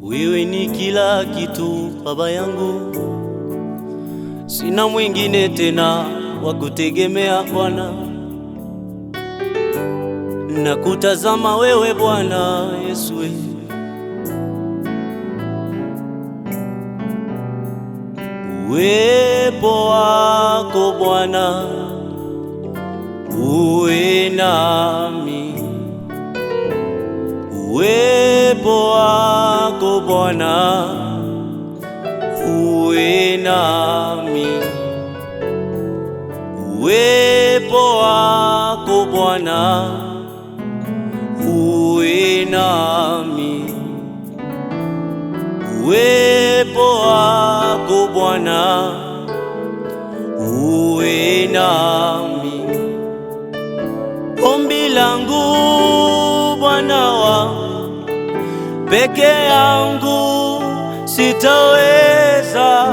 Wewe ni kila kitu baba yangu, sina mwingine tena wa kutegemea Bwana. Nakutazama wewe Bwana Yesu, uwepo wako Bwana uwe nami, uwepo wako Bwana uwe nami, uwepo wako Bwana uwe nami, uwepo wako Bwana uwe nami. Ombi langu Bwana wangu, peke yangu sitaweza,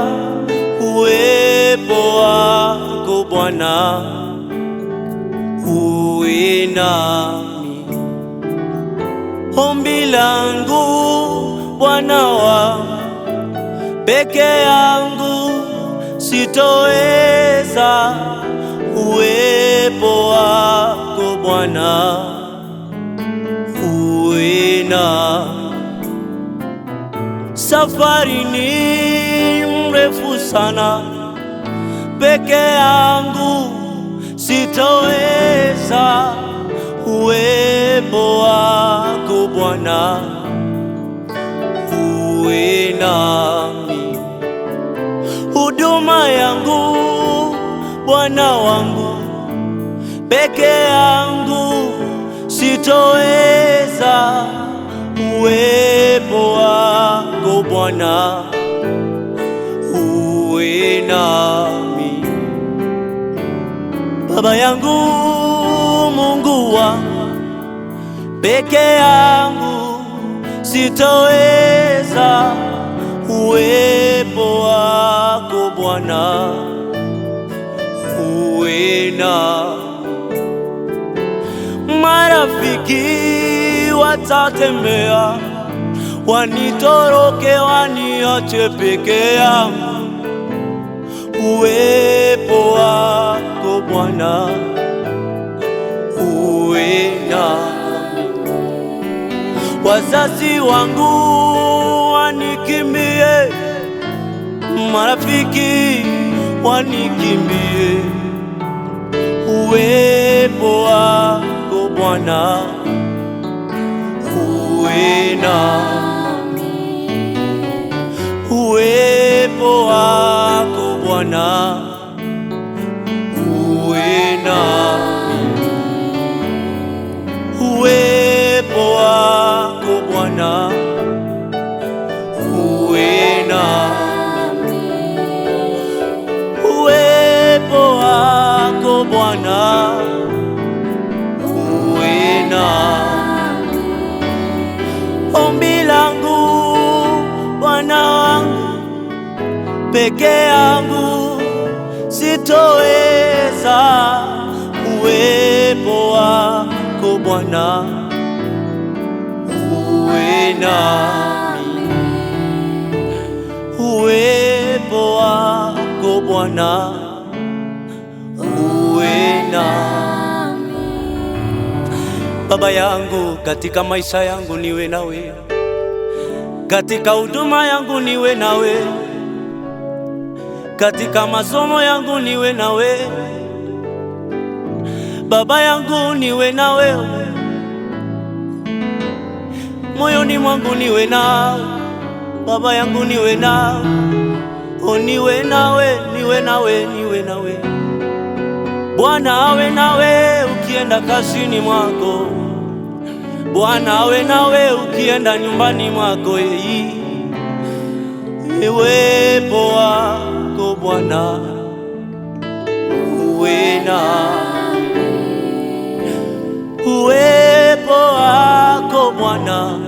uwepo wako Bwana uwe nami. Ombi langu Bwana wangu, peke yangu sitaweza, uwepo wako Bwana uwe nami. Safari ni mrefu sana, peke yangu sitaweza, uwepo wako Bwana uwe nami. Huduma yangu Bwana wangu, peke yangu sitaweza, uwepo wako Bwana uwe nami. Baba yangu, Mungu wangu, peke yangu sitaweza, uwepo wako Bwana uwe nami. Marafiki watatembea, wanitoroke, waniache peke yangu, uwepo wako Bwana uwe nami. Wazazi wangu wanikimbie, marafiki wanikimbie, uwepo wako Bwana uwe nami, uwepo wako Bwana uwe nami, uwepo wako Bwana uwe nami, uwepo wako Bwana uwe nami. Ombi langu Bwana wangu, peke yangu sitoweza, uwepo wako Bwana uwe nami, uwepo wako Bwana uwe nami. Baba yangu, katika maisha yangu niwe nawe, katika huduma yangu niwe nawe, katika masomo yangu niwe nawe. Baba yangu niwe nawe, moyoni mwangu niwe nawe. Baba yangu niwe nawe, oh niwe nawe, niwe nawe, niwe nawe. Bwana awe nawe ukienda kazini mwako, Bwana awe nawe ukienda nyumbani mwako. Uwepo wako Bwana uwe nami, uwepo wako Bwana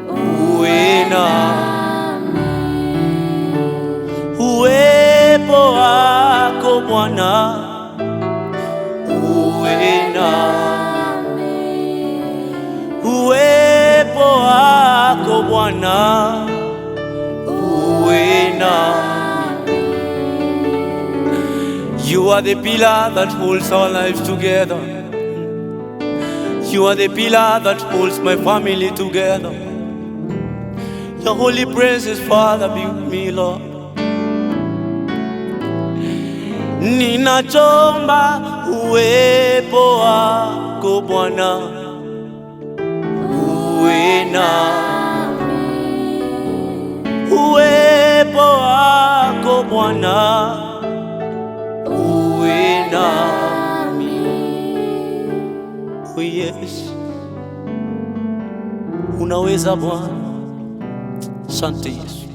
uwe nami, Bwana, uwe nami. Uwepo wako Bwana, uwe nami. You are the pillar that holds our lives together. You are the pillar that holds my family together. Your holy presence, Father, be with me, Lord. Ninachomba uwepo wako Bwana, uwe nami. Uwepo wako Bwana, uwe nami. Oh yes, unaweza Bwana. Asante Yesu.